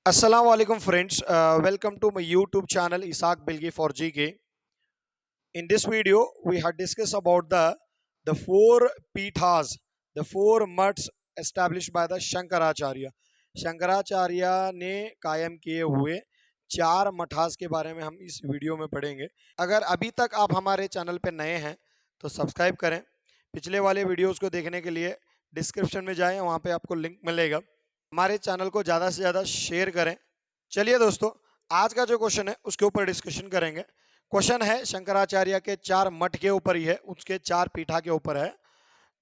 Assalamu alaikum friends. Welcome to my YouTube channel Isaac Bilgi for GK. In this video, we have discussed about the four pithas, the four mutts established by the Shankaracharya. Shankaracharya ने कायम किए हुए चार मठास के बारे में हम इस वीडियो में पढ़ेंगे। अगर अभी तक आप हमारे चैनल पे नए हैं तो सब्सक्राइब करें। पिछले वाले वीडियोस को देखने के लिए डिस्क्रिप्शन में जाएं, वहाँ पे आपको लिंक मिलेगा। हमारे चैनल को ज़्यादा से ज़्यादा शेयर करें। चलिए दोस्तों, आज का जो क्वेश्चन है उसके ऊपर डिस्कशन करेंगे। क्वेश्चन है शंकराचार्य के चार मठ के ऊपर ही है, उसके चार पीठा के ऊपर है।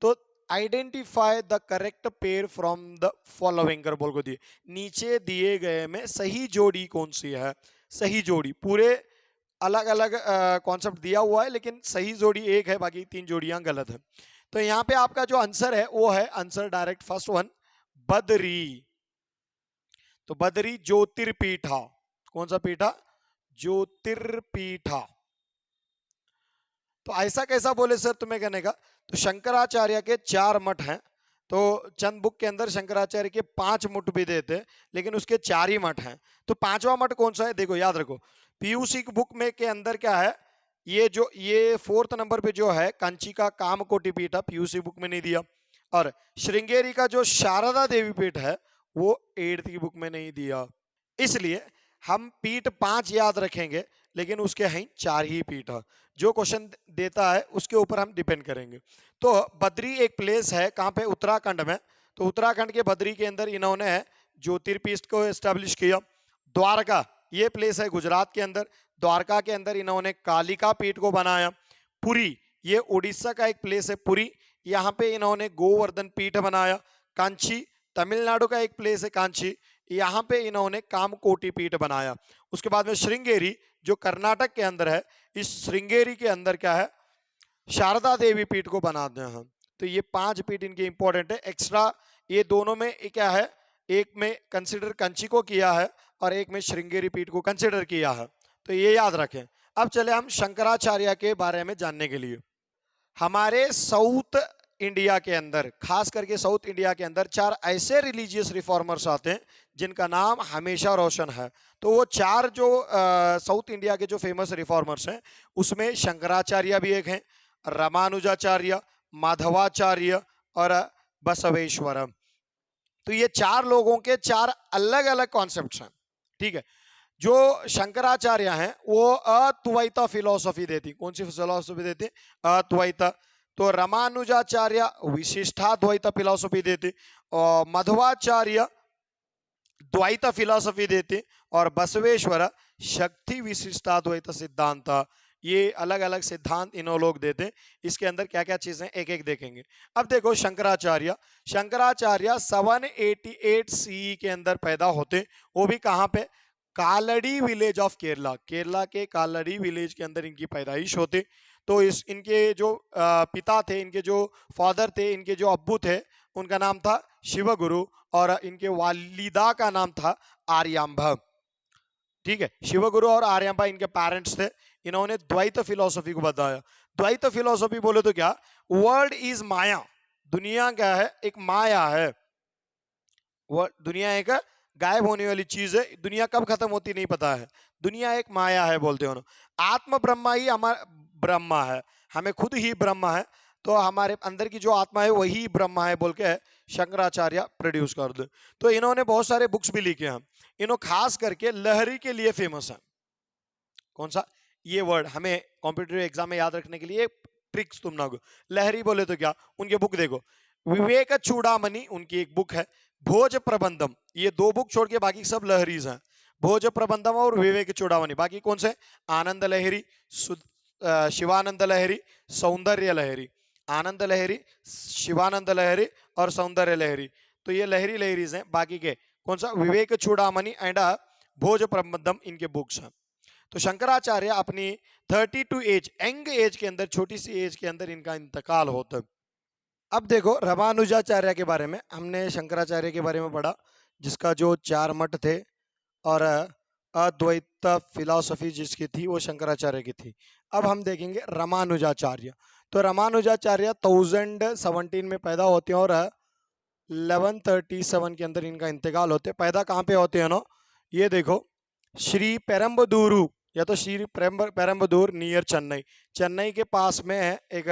तो identify the correct pair from the following कर बोल को दिए, नीचे दिए गए में सही जोड़ी कौन सी है। सही जोड़ी, पूरे अलग अलग कॉन्सेप्ट दिया हुआ है लेकिन सही जोड़ी एक है, बाकी तीन जोड़ियां गलत है। तो यहाँ पे आपका जो आंसर है वो है answer direct first one, Badri. तो बद्री ज्योतिर्पीठा, कौन सा पीठा? ज्योतिर्पीठा। तो ऐसा कैसा बोले सर तुम्हें कहने का? तो शंकराचार्य के चार मठ हैं, तो चंद बुक के अंदर शंकराचार्य के 5 मठ भी देते, लेकिन उसके 4 ही मठ हैं। तो 5वां मठ कौन सा है? देखो, याद रखो, पीयूसी की बुक में के अंदर क्या है, ये 4th नंबर पे जो है कांची का कामकोटि पीठ है, पीयूसी बुक में नहीं दिया। और श्रृंगेरी का जो शारदा देवी पीठ है वो 8th की बुक में नहीं दिया। इसलिए हम पीठ 5 याद रखेंगे, लेकिन उसके हैं 4 ही पीठ। जो क्वेश्चन देता है उसके ऊपर हम डिपेंड करेंगे। तो बद्री एक प्लेस है, कहाँ पे? उत्तराखंड में। तो उत्तराखंड के बद्री के अंदर इन्होंने ज्योतिर्पीठ को एस्टेब्लिश किया। द्वारका ये प्लेस है गुजरात के अंदर, द्वारका के अंदर इन्होंने कालिका पीठ को बनाया। पुरी ये उड़ीसा का एक प्लेस है, पुरी, यहाँ पे इन्होंने गोवर्धन पीठ बनाया। कांची तमिलनाडु का एक प्लेस है, कांची, यहाँ पे इन्होंने कामकोटि पीठ बनाया। उसके बाद में श्रृंगेरी जो कर्नाटक के अंदर है, इस श्रृंगेरी के अंदर क्या है, शारदा देवी पीठ को बनाते हैं। तो ये 5 पीठ इनके इंपॉर्टेंट है। एक्स्ट्रा ये दोनों में क्या है, एक में कंसिडर कंची को किया है और एक में श्रृंगेरी पीठ को कंसिडर किया है, तो ये याद रखें। अब चले हम शंकराचार्य के बारे में जानने के लिए। हमारे साउथ इंडिया के अंदर, खास करके साउथ इंडिया के अंदर 4 ऐसे रिलीजियस रिफॉर्मर्स आते हैं जिनका नाम हमेशा रोशन है। तो वो 4 जो साउथ इंडिया के जो फेमस रिफॉर्मर्स हैं उसमें शंकराचार्य भी एक हैं, रामानुजाचार्य, माधवाचार्य और बसवेश्वर। तो ये 4 लोगों के 4 अलग अलग कॉन्सेप्ट्स हैं, ठीक है। जो शंकराचार्य हैं वो अद्वैत फिलॉसफी देती। कौन सी फिलॉसफी देती? अद्वैत। तो रामानुजाचार्य विशिष्टाद्वैत फिलॉसफी देते, और मध्वाचार्य द्वैत फिलॉसफी देते, और बसवेश्वर शक्ति विशिष्टाद्वैत सिद्धांत। ये अलग अलग सिद्धांत इन लोग देते। इसके अंदर क्या क्या चीजें एक एक देखेंगे। अब देखो, शंकराचार्य 788 सी के अंदर पैदा होते, वो भी कहाँ पे? कालड़ी विलेज ऑफ केरला, केरला के कालड़ी विलेज के अंदर इनकी पैदाइश होती। तो इनके जो पिता थे, इनके जो फादर थे, इनके जो अब्बू थे, उनका नाम था शिवगुरु, और इनके वालिदा का नाम था आर्यांबा, ठीक है। शिवगुरु और आर्यांबा इनके पेरेंट्स थे। इन्होंने द्वैत फिलॉसफी को बताया। द्वैत फिलॉसफी बोले तो क्या? वर्ल्ड इज माया, दुनिया क्या है? एक माया है। दुनिया एक गायब होने वाली चीज है, दुनिया कब खत्म होती नहीं पता है, दुनिया एक माया है बोलते हो। आत्म ब्रह्मा ही हमारा ब्रह्मा है, हमें खुद ही ब्रह्मा है, तो हमारे अंदर की जो आत्मा है वही ब्रह्मा है बोल के शंकराचार्य प्रोड्यूस कर दे। तो इन्होंने बहुत सारे बुक्स भी लिखे हैं। इन्होंने खास करके लहरी के लिए फेमस है। कौन सा? ये वर्ड हमें कॉम्पिटिटिव एग्जाम में याद रखने के लिए ट्रिक्स तुम ना हो। लहरी बोले तो क्या? उनके बुक देखो, विवेक चूड़ामणि उनकी एक बुक है, भोज प्रबंधम, ये 2 बुक छोड़ के बाकी सब लहरीज हैं। भोज प्रबंधम और विवेक चूड़ामणि। बाकी कौन से? आनंद लहरी, शिवानंद लहरी, सौंदर्य लहरी। आनंद लहरी, शिवानंद लहरी और सौंदर्य लहरी। तो ये लहरी लहरीज हैं। बाकी के कौन सा? विवेक चूड़ामणि एंड भोज प्रबंधम इनके बुक्स हैं। तो शंकराचार्य अपनी 32 एज, यंग एज के अंदर, छोटी सी एज के अंदर इनका इंतकाल होता है। अब देखो, रामानुजाचार्य के बारे में हमने शंकराचार्य के बारे में पढ़ा, जिसका जो 4 मठ थे, और अद्वैत फिलॉसफी जिसकी थी वो शंकराचार्य की थी। अब हम देखेंगे रामानुजाचार्य। तो रामानुजाचार्य 1017 में पैदा होते हैं और 1137 के अंदर इनका इंतकाल होते हैं। पैदा कहाँ पे होते हैं ना? ये देखो श्री पेरम्बदूरू या तो श्री पेरम्बदूर नियर चेन्नई, चेन्नई के पास में है एक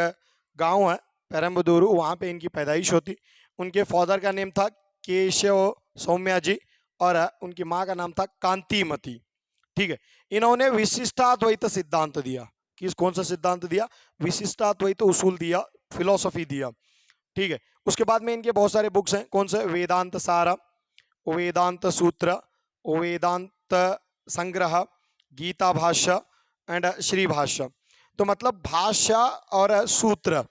गांव है पेरम्बदूरू, वहां पे इनकी पैदाइश होती। उनके फादर का नेम था केशव सौम्या जी और उनकी माँ का नाम था कांतिमती। ठीक है, इन्होंने विशिष्टाद्वैत सिद्धांत दिया। किस कौन सा सिद्धांत दिया? विशिष्टाद्वैत उसूल दिया, फिलोसफी दिया। ठीक है, उसके बाद में इनके बहुत सारे बुक्स हैं। कौन से? वेदांत सार, वेदांत सूत्र, वेदांत संग्रह, गीता भाष्य एंड श्री भाष्य। तो मतलब भाष्य और सूत्र,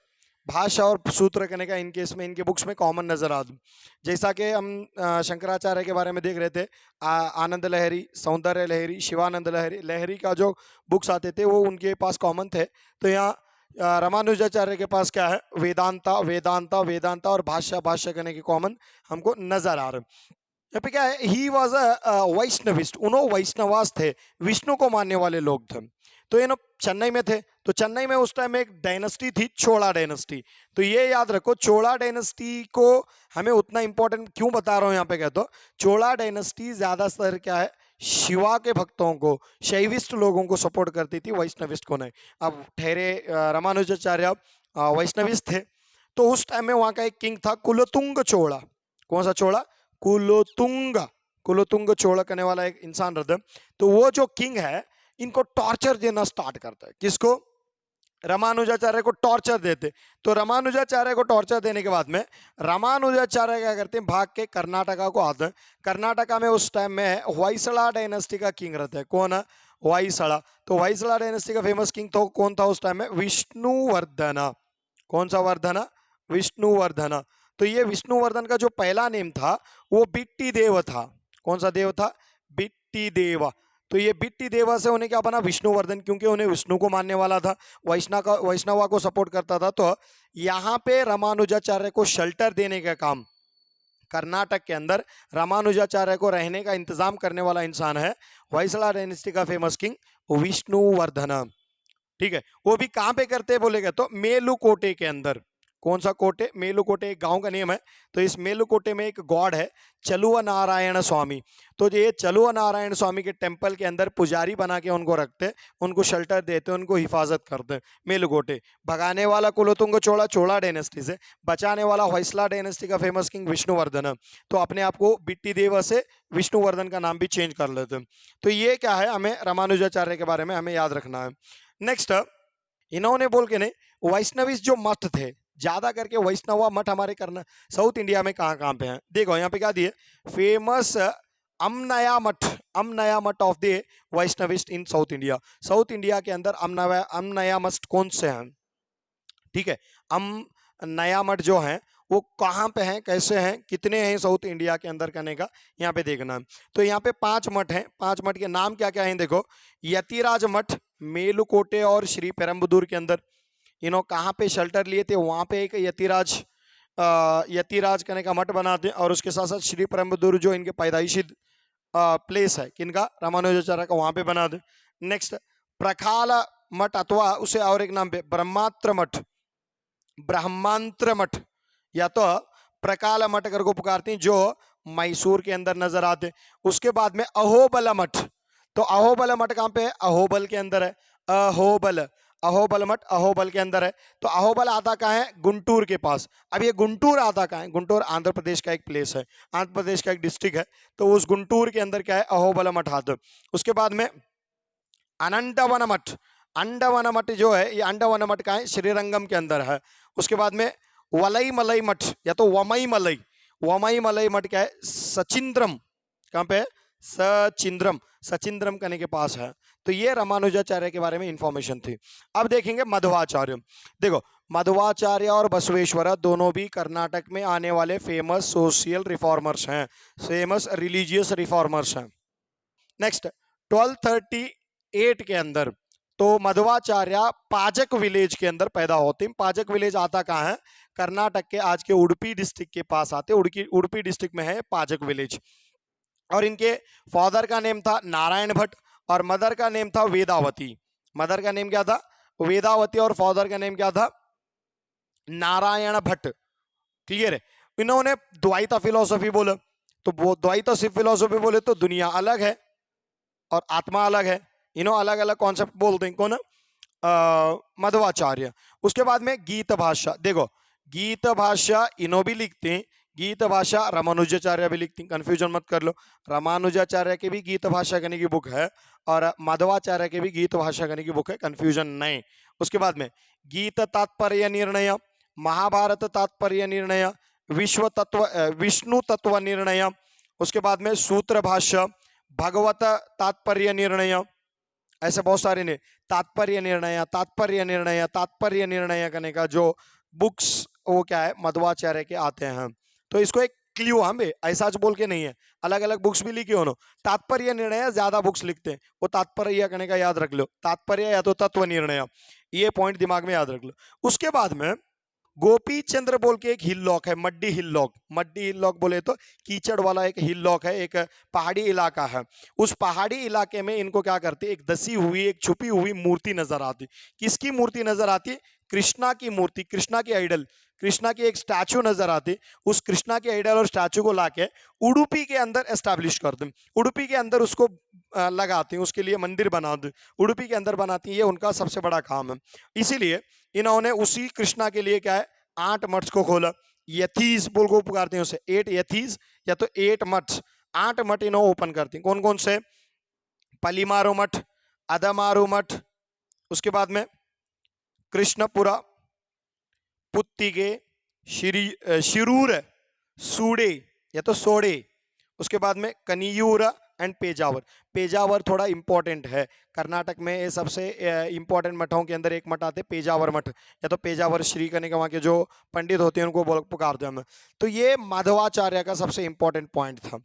भाष्य और सूत्र कहने का इनके इसमें इनके बुक्स में कॉमन नजर आता। जैसा कि हम शंकराचार्य के बारे में देख रहे थे, आनंद लहरी, सौंदर्य लहरी, शिवानंद लहरी, लहरी का जो बुक्स आते थे वो उनके पास कॉमन थे। तो यहाँ रामानुजाचार्य के पास क्या है? वेदांता वेदांता वेदांता और भाष्य भाष्य कहने के कॉमन हमको नजर आ रहे। यहाँ पे क्या है? ही वॉज अ वैष्णविस्ट, उन्होंने वैष्णवास थे, विष्णु को मानने वाले लोग थे। तो ये ना चेन्नई में थे, तो चेन्नई में उस टाइम एक डायनेस्टी थी, चोला डायनेस्टी। तो ये याद रखो, चोला डायनेस्टी को हमें उतना इंपॉर्टेंट क्यों बता रहा हूँ यहाँ पे, कहते हो चोला डायनेस्टी ज्यादातर क्या है? शिवा के भक्तों को, शैविस्ट लोगों को सपोर्ट करती थी, वैष्णविस्ट को नहीं। अब ठहरे रामानुजाचार्य वैष्णविस्ट थे, तो उस टाइम में वहाँ का एक किंग था कुलोतुंग चोला। कौन सा चोला? कुलोतुंग। कुलोतुंग चोला करने वाला एक इंसान रहता है। तो वो जो किंग है इनको टॉर्चर देना स्टार्ट करता है। किसको? रामानुजाचार्य को टॉर्चर देते। तो रामानुजाचार्य को टॉर्चर देने के बाद में रामानुजाचार्य क्या करते हैं? भाग के कर्नाटका को आते हैं। कर्नाटका में उस टाइम में होयसला डायनेस्टी का किंग रहता है। कौन है? होयसला। तो होयसला डायनेस्टी का फेमस किंग तो कौन था उस टाइम में? विष्णुवर्धन। कौन सा वर्धन? विष्णुवर्धन। तो ये विष्णुवर्धन का जो पहला नेम था वो बिट्टी देव था। कौन सा देव था? बिट्टी देव। तो ये बिट्टी देवा से उन्हें क्या बना? विष्णुवर्धन, क्योंकि उन्हें विष्णु को मानने वाला था, वैष्णवा को सपोर्ट करता था। तो यहाँ पे रामानुजाचार्य को शेल्टर देने का काम, कर्नाटक के अंदर रामानुजाचार्य को रहने का इंतजाम करने वाला इंसान है होयसला डायनेस्टी का फेमस किंग विष्णुवर्धन। ठीक है, वो भी कहाँ पे करते हैं बोलेगा तो मेलुकोटे के अंदर। कौन सा कोटे? मेलुकोटे एक गांव का नेम है। तो इस मेलुकोटे में एक गॉड है चलुव नारायण स्वामी। तो ये चलुव नारायण स्वामी के टेम्पल के अंदर पुजारी बना के उनको रखते, उनको शेल्टर देते, उनको हिफाजत करते। मेलुकोटे भगाने वाला कुलोतुंग चोला, चोला डायनेस्टी से बचाने वाला होयसला डायनेस्टी का फेमस किंग विष्णुवर्धन। तो अपने आप को बिट्टी देव से विष्णुवर्धन का नाम भी चेंज कर लेते। तो ये क्या है, हमें रामानुजाचार्य के बारे में हमें याद रखना है। नेक्स्ट, इन्होंने बोल के नहीं, वैष्णविस्ट जो मठ थे, ज्यादा करके वैष्णवा मठ हमारे करना साउथ इंडिया में कहाँ कहाँ पे हैं? देखो यहाँ पे क्या दिए, फेमस अमनया मठ, अमनया मठ of the Vaishnavist in South India. South India के अंदर अमनया मठ कौन से हैं? ठीक है, नया मठ जो है वो कहाँ पे हैं, कैसे हैं, कितने हैं साउथ इंडिया के अंदर करने का यहाँ पे देखना है। तो यहाँ पे 5 मठ हैं। 5 मठ के नाम क्या क्या हैं? देखो, यतिराज मठ मेलुकोटे और श्री पेरम्बदूर के अंदर। इन्हों कहाँ पे शेल्टर लिए थे? वहाँ पे एक यतिराज करने का मठ बनाते हैं। और उसके साथ साथ श्री पेरम्बदूर जो इनके पैदाइशी प्लेस है किनका? रामानुजाचार्य का, वहाँ पे बना दे। नेक्स्ट, प्रखाल मठ अथवा उसे और एक नाम पे ब्रह्मात्र मठ, ब्रह्मांत्र मठ या तो प्रकाल मठ कर को पुकारते हैं, जो मैसूर के अंदर नजर आते। उसके बाद में अहोबल मठ। तो अहोबल मठ कहाँ पे है? अहोबल के अंदर है। अहोबल, अहोबल मठ अहोबल के अंदर है। तो अहोबल आता कहाँ है? गुंटूर के पास। अब ये गुंटूर आता कहाँ है? गुंटूर आंध्र प्रदेश का एक प्लेस है, आंध्र प्रदेश का एक डिस्ट्रिक्ट है। तो उस गुंटूर के अंदर क्या है? अहोबल मठ आता। उसके बाद में अनंतवन मठ, अंडवन मठ जो है, ये अंडवन मठ का है, श्रीरंगम के अंदर है। उसके बाद में वलई मलई मठ या तो वमई मलई, वमई मलई मठ क्या है? सचिंद्रम, कहाँ पे है? सचिंद्रम, सचिंद्रम करने के पास है। तो ये रामानुजाचार्य के बारे में इंफॉर्मेशन थी। अब देखेंगे मध्वाचार्य। देखो, मध्वाचार्य और बसवेश्वर दोनों भी कर्नाटक में आने वाले फेमस सोशल रिफॉर्मर्स हैं, फेमस रिलीजियस रिफॉर्मर्स हैं। नेक्स्ट, 1238 के अंदर तो मध्वाचार्य पाजक विलेज के अंदर पैदा होते हैं। पाजक विलेज आता कहाँ है? कर्नाटक के आज के उडुपी डिस्ट्रिक्ट के पास आते। उडुपी डिस्ट्रिक्ट में है पाजक विलेज। और इनके फादर का नेम था नारायण भट्ट और मदर का नेम था वेदावती। मदर का नेम क्या था? वेदावती। और फादर का नेम क्या था? नारायण भट्ट। क्लियर है? इन्होंने द्वैत फिलोसफी बोला। तो वो द्वैत फिलोसफी बोले तो दुनिया अलग है, और आत्मा अलग है, इन्हों अलग अलग कॉन्सेप्ट बोलते हैं। कौन? मध्वाचार्य। उसके बाद में गीत भाषा, देखो गीत भाषा इन्हों भी लिखते हैं, गीत भाषा रामानुजाचार्य भी लिखते हैं, कंफ्यूजन मत कर लो। रामानुजाचार्य के भी गीत भाषा करने की बुक है और माधवाचार्य के भी गीत भाषा करने की बुक है, कंफ्यूजन नहीं। उसके बाद में गीत तात्पर्य निर्णय, महाभारत तात्पर्य निर्णय, विष्णु तत्व निर्णय, उसके बाद में सूत्र भाष्य, भगवत तात्पर्य निर्णय, ऐसे बहुत सारे ने तात्पर्य निर्णय, तात्पर्य निर्णय, तात्पर्य निर्णय करने का जो बुक्स वो क्या है मध्वाचार्य के आते हैं। तो इसको एक क्ल्यू हम ऐसा बोल के नहीं है, अलग अलग बुक्स भी लिखी हो। तात्पर्य निर्णय ज्यादा बुक्स लिखते हैं, वो तात्पर्य करने का याद रख लो, तात्पर्य या तो तत्व निर्णय, ये पॉइंट दिमाग में याद रख लो। उसके बाद में गोपी चंद्र बोल के एक हिल लॉक है, मड्डी हिल लॉक। मड्डी हिल लॉक बोले तो कीचड़ वाला एक हिल लॉक है, एक पहाड़ी इलाका है। उस पहाड़ी इलाके में इनको क्या करते, एक दसी हुई, एक छुपी हुई मूर्ति नजर आती। किसकी मूर्ति नजर आती? कृष्णा की मूर्ति, कृष्णा की आइडल, कृष्णा की एक स्टैचू नजर आती। उस कृष्णा की आइडल और स्टैचू को लाके उडुपी के अंदर एस्टैब्लिश कर दें, उडुपी के अंदर उसको लगाते हैं, उसके लिए मंदिर बना दे, उडुपी के अंदर बनाती है, ये उनका सबसे बड़ा काम है। इसीलिए इन्होंने उसी कृष्णा के लिए क्या है 8 मठ्स को खोला। यथीज बोल को पुकारते हैं उसे, 8 यथीज या तो 8 मठ, 8 मठ इन्होंने ओपन करते हैं। कौन कौन से? पलीमारो मठ, अदमारू मठ, उसके बाद में कृष्णपुरा, पुत्तिगे, शिरूर, सूडे या तो सोडे, उसके बाद में कनियूर एंड पेजावर। पेजावर थोड़ा इंपॉर्टेंट है, कर्नाटक में ये सबसे इंपॉर्टेंट मठों के अंदर एक मठ आते हैं पेजावर मठ, या तो पेजावर श्री करने के वहाँ के जो पंडित होते हैं उनको पुकारते हैं हम। तो ये माधवाचार्य का सबसे इंपॉर्टेंट पॉइंट था।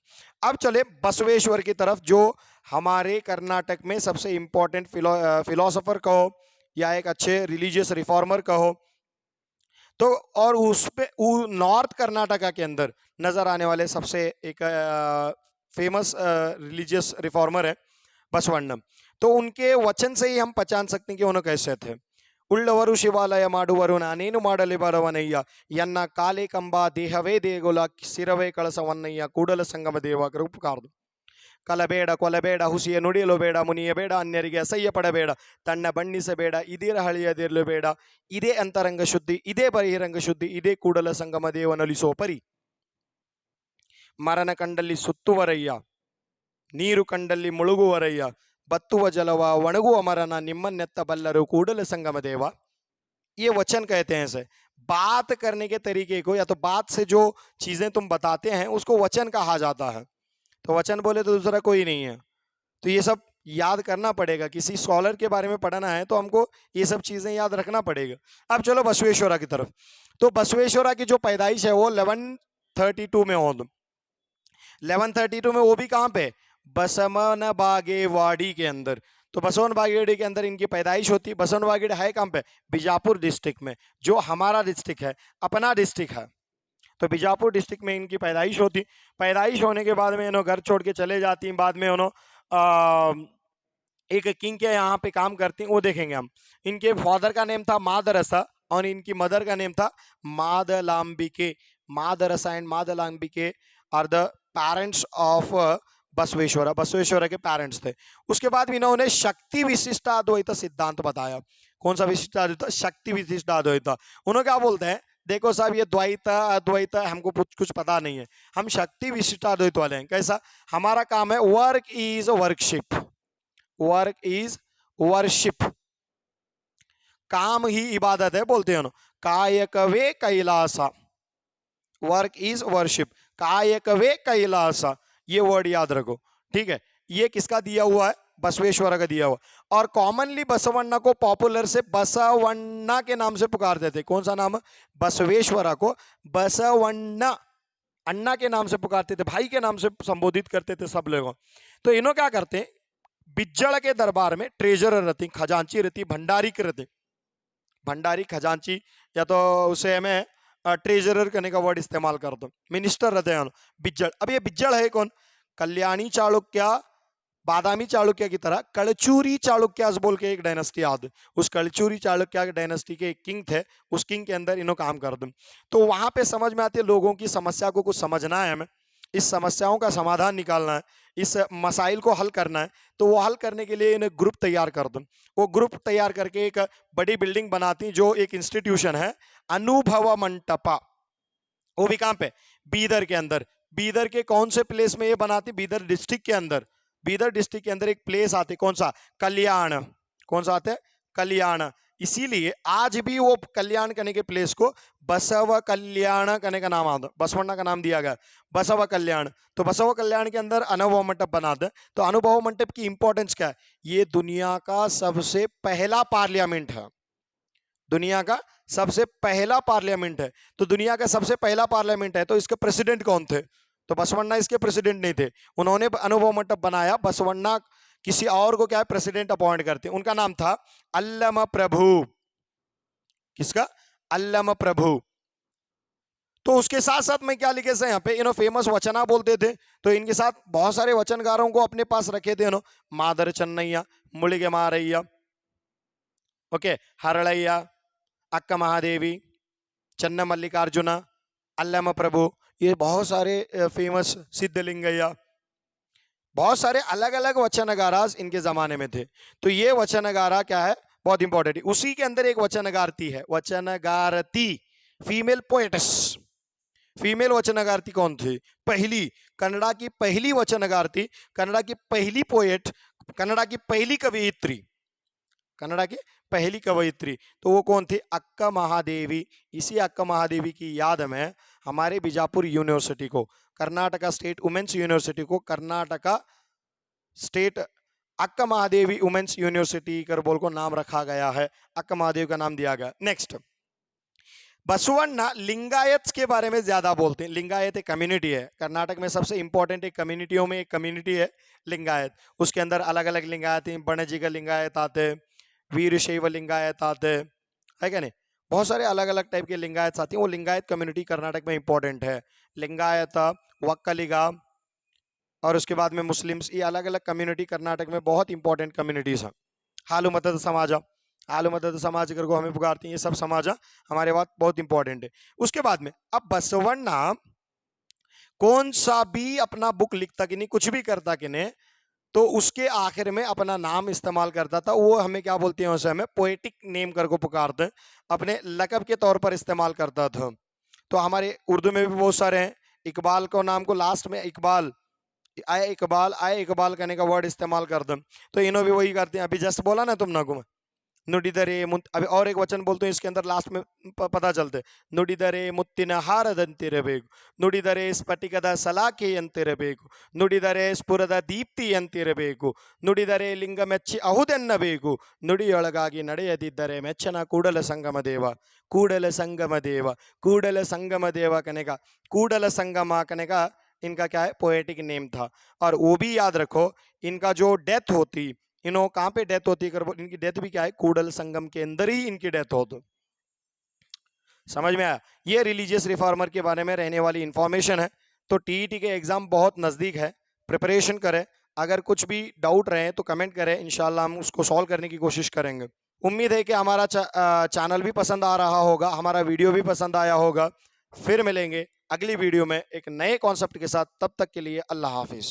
अब चले बसवेश्वर की तरफ, जो हमारे कर्नाटक में सबसे इंपॉर्टेंट फिलोसोफर कहो या एक अच्छे रिलीजियस रिफॉर्मर कहो। तो और उस पे नॉर्थ कर्नाटका के अंदर नजर आने वाले सबसे एक फेमस रिलीजियस रिफॉर्मर है बसवण्णम। तो उनके वचन से ही हम पहचान सकते हैं कि उन्होंने कैसे थे। उಳ್ಳವರು ಶಿವಾಲಯ ಮಾಡುವರು ನಾನೇನು ಮಾಡಲಿ ಬರವನಯ್ಯ ಎನ್ನ ಕಾಲೆ ಕಂಬ ದೇಹವೇ ದೇಗುಲ ಸಿರವೇ ಕಳಸವನ್ನಯ್ಯ ಕೂಡಲ ಸಂಗಮ ದೇವಾಗರು ಪುಕಾರ್ದು ಕಲಬೇಡ ಕೊಲಬೇಡ ಹುಸಿಯ ನುಡಿಯಲು ಬೇಡ ಮುನಿಯಬೇಡ ಅನ್ಯರಿಗೆ ಅಸಹ್ಯ ಪಡಬೇಡ ತನ್ನ ಬಣ್ಣಿಸಬೇಡ ಇದೀರ ಹಳಿಯದಿರಲು ಬೇಡ ಇದೇ ಅಂತರಂಗ ಶುದ್ಧಿ ಇದೇ ಬಹಿರಂಗ ಶುದ್ಧಿ ಇದೇ ಕೂಡಲ ಸಂಗಮ ದೇವನೊಲಿಸೋ ಪರಿ ಮರಣ ಕಂಡಲ್ಲಿ ಸುತ್ತುವರಯ್ಯ ನೀರು ಕಂಡಲ್ಲಿ ಮುಳುಗುವರಯ್ಯ बत्तुव जलवा वणगुव मरना निम्मन्नेत्त बल्लरु कूडल संगम देवा। ये वचन कहते हैं। से बात करने के तरीके को या तो बात से जो चीजें तुम बताते हैं उसको वचन कहा जाता है। तो वचन बोले तो दूसरा कोई नहीं है। तो ये सब याद करना पड़ेगा, किसी स्कॉलर के बारे में पढ़ना है तो हमको ये सब चीजें याद रखना पड़ेगा। अब चलो बसवेश्वरा की तरफ। तो बसवेश्वरा की जो पैदाइश है वो 1132 में हो। 1132 में वो भी कहाँ पे? बसवन बागेवाड़ी के अंदर। तो बसवन बागेवाड़ी के अंदर इनकी पैदाइश होती। बसवन बागेवाड़ी है कहाँ पे? बीजापुर डिस्ट्रिक्ट में, जो हमारा डिस्ट्रिक्ट है, अपना डिस्ट्रिक्ट है। तो बीजापुर डिस्ट्रिक्ट में इनकी पैदाइश होती। पैदाइश होने के बाद में इन्होंने घर छोड़ के चले जाती। बाद में उन्होंने एक किंग के यहाँ पे काम करती, वो देखेंगे हम। इनके फादर का नेम था मादरसा और इनकी मदर का नेम था Madalambike. Madarasa and Madalambike are the parents of Basaveshwara, Basaveshwara के पेरेंट्स थे। उसके बाद इन्होंने शक्ति विशिष्टाद्वैत सिद्धांत बताया। कौन सा विशिष्टाद्वैत? शक्ति विशिष्टाद्वैत। उन्होंने क्या बोलते हैं, देखो साहब ये द्वैत अद्वैत हमको कुछ पता नहीं है, हम शक्ति विशिष्टाद्वैत वाले हैं। कैसा? हमारा काम है work is workship, work is worship, काम ही इबादत है बोलते हैं। Kayakave Kailasa, work is worship, Kayakave Kailasa, ये वर्ड याद रखो, ठीक है। ये किसका दिया हुआ है? बसवेश्वरा का दिया हुआ। और कॉमनली बसवण्णा को पॉपुलर से बसवण्णा के नाम से पुकारते थे। कौन सा नाम? बसवेश्वरा को बसवण्णा, अन्ना के नाम से पुकारते थे, भाई के नाम से संबोधित करते थे सब लोगों। तो इन्हों क्या करते हैं, बिज्जड़ के दरबार में ट्रेजरर रहती, खजांची रहती, भंडारी रहते, भंडारी खजांची या तो उसे हमें ट्रेजरर करने का वर्ड इस्तेमाल कर दो, मिनिस्टर रहते हैं बिज्जड़। अब ये बिज्जड़ है कौन? कल्याणी चालुक्य, बादामी चालुक्य की तरह कलचूरी चालुक्यास बोल के एक डायनेस्टी आद, उस कलचूरी चालुक्य डायनेस्टी के एक किंग थे, उस किंग के अंदर इन्हों काम कर दो। तो वहां पे समझ में आती है लोगों की समस्या को कुछ समझना है हमें, इस समस्याओं का समाधान निकालना है, इस मसाइल को हल करना है, तो वो हल करने के लिए इन्हें ग्रुप तैयार कर दो। वो ग्रुप तैयार करके एक बड़ी बिल्डिंग बनाती, जो एक इंस्टीट्यूशन है अनुभव मंटपा। वो भी कहाँ पे? बीदर के अंदर। बीदर के कौन से प्लेस में ये बनाती? बीदर डिस्ट्रिक्ट के अंदर। बीदर डिस्ट्रिक्ट के अंदर एक प्लेस आते, कौन सा? कल्याण। कौन सा आता है? कल्याण। इसीलिए आज भी वो कल्याण करने के प्लेस को बसव कल्याण करने का नाम आता, बसवण्णा का नाम दिया गया, बसव कल्याण। तो बसव कल्याण के अंदर अनुभव मंडप बनाते हैं। तो अनुभव मंडप की इंपॉर्टेंस क्या है? ये दुनिया का सबसे पहला पार्लियामेंट है, दुनिया का सबसे पहला पार्लियामेंट है। तो दुनिया का सबसे पहला पार्लियामेंट है, तो इसके प्रेसिडेंट कौन थे? तो बसवण्णा इसके प्रेसिडेंट नहीं थे, उन्होंने अनुभव मंडप बनाया। बसवण्णा किसी और को क्या है? प्रेसिडेंट अपॉइंट करते हैं। उनका नाम था अल्लम प्रभु। किसका? अल्लम प्रभु। तो उसके साथ साथ मैं क्या लिखे से यहाँ पे इन्हों फेमस वचना बोलते थे, तो इनके साथ बहुत सारे वचनकारों को अपने पास रखे थे इन्हों। मादर चन्नैया, मुलिगे मारैया, ओके, हरड़ैया, अक्का महादेवी, चन्न मल्लिकार्जुना, अल्लम प्रभु, ये बहुत सारे फेमस, सिद्धलिंगैया, बहुत सारे अलग अलग वचनगारास इनके जमाने में थे। तो ये वचनगारा क्या है? बहुत इंपॉर्टेंट है। उसी के अंदर एक वचनगारती है, वचनगारती, फीमेल पोएट्स। फीमेल वचनगारती कौन थी? पहली, कन्नड़ा की पहली वचनगारती, कन्नड़ा की पहली पोएट, कन्नड़ा की पहली कवयित्री, कन्नड़ा की पहली कवयित्री। तो वो कौन थी? अक्का महादेवी। इसी अक्का महादेवी की याद में हमारे बीजापुर यूनिवर्सिटी को, कर्नाटका स्टेट वुमेन्स यूनिवर्सिटी को कर्नाटका स्टेट अक्का महादेवी वुमेन्स यूनिवर्सिटी कर बोल को नाम रखा गया है, अक्का महादेवी का नाम दिया गया। नेक्स्ट, बसवण्णा लिंगायत के बारे में ज्यादा बोलते हैं। लिंगायत एक कम्युनिटी है, कर्नाटक में सबसे इंपॉर्टेंट एक कम्युनिटियों में एक कम्युनिटी है लिंगायत। उसके अंदर अलग अलग लिंगायत हैं, बणजीग लिंगायत आते, वीरशैव लिंगायत आते, है क्या नहीं? बहुत सारे अलग अलग टाइप के लिंगायत आती हैं। वो लिंगायत कम्युनिटी कर्नाटक में इंपॉर्टेंट है। लिंगायत, वक्कलिगा और उसके बाद में मुस्लिम्स, ये अलग अलग कम्युनिटी कर्नाटक में बहुत इंपॉर्टेंट कम्युनिटीज हैं। हालू मदद समाजा, हालू मदद समाज कर को हमें पुकारती हैं, ये सब समाजा हमारे बात बहुत इंपॉर्टेंट है। उसके बाद में अब बसवण्णा कौन सा भी अपना बुक लिखता कि नहीं, कुछ भी करता कि नहीं, तो उसके आखिर में अपना नाम इस्तेमाल करता था। वो हमें क्या बोलते हैं? उसे हमें पोएटिक नेम कर को पुकारते हैं, अपने लकब के तौर पर इस्तेमाल करता था। तो हमारे उर्दू में भी बहुत सारे हैं। इकबाल को नाम को लास्ट में इकबाल, आए इकबाल, आए इकबाल करने का वर्ड इस्तेमाल कर दो। तो इन्हों भी वही करते हैं, अभी जस्ट बोला ना तुम ना को, नुडिदरे अभी और एक वचन बोलते हैं इसके अंदर लास्ट में पता चलते, नुडिदरे मुत्तिन हारದಂತಿರಬೇಕು, ನುಡಿದರೆ ಸ್ಫಟಿಕದ ಸಲಾಕೆಯಂತಿರಬೇಕು, ನುಡಿದರೆ ಸ್ಫುರದ ದೀಪ್ತಿಯಂತಿರಬೇಕು, ನುಡಿದರೆ ಲಿಂಗ ಮೆಚ್ಚಿ ಅಹುದೆನ್ನಬೇಕು, ನುಡಿಯೊಳಗಾಗಿ ನಡೆಯದಿದ್ದರೆ ಮೆಚ್ಚನ ಕೂಡಲ ಸಂಗಮ ದೇವ, ಕೂಡಲ ಸಂಗಮ ದೇವ, ಕೂಡಲ संगम देवा कहने का, कूडल संगमा कहने का इनका क्या है? पोएटिक नेम था। और वो भी याद रखो, इनका जो डेथ होती, इन्हों कहाँ पे डेथ होती है? इनकी डेथ भी क्या है? कूडल संगम के अंदर ही इनकी डेथ होती। समझ में आया? ये रिलीजियस रिफॉर्मर के बारे में रहने वाली इंफॉर्मेशन है। तो टीईटी के एग्जाम बहुत नजदीक है, प्रिपरेशन करें। अगर कुछ भी डाउट रहे तो कमेंट करें, इंशाल्लाह हम उसको सॉल्व करने की कोशिश करेंगे। उम्मीद है कि हमारा चैनल भी पसंद आ रहा होगा, हमारा वीडियो भी पसंद आया होगा। फिर मिलेंगे अगली वीडियो में एक नए कॉन्सेप्ट के साथ, तब तक के लिए अल्लाह हाफिज।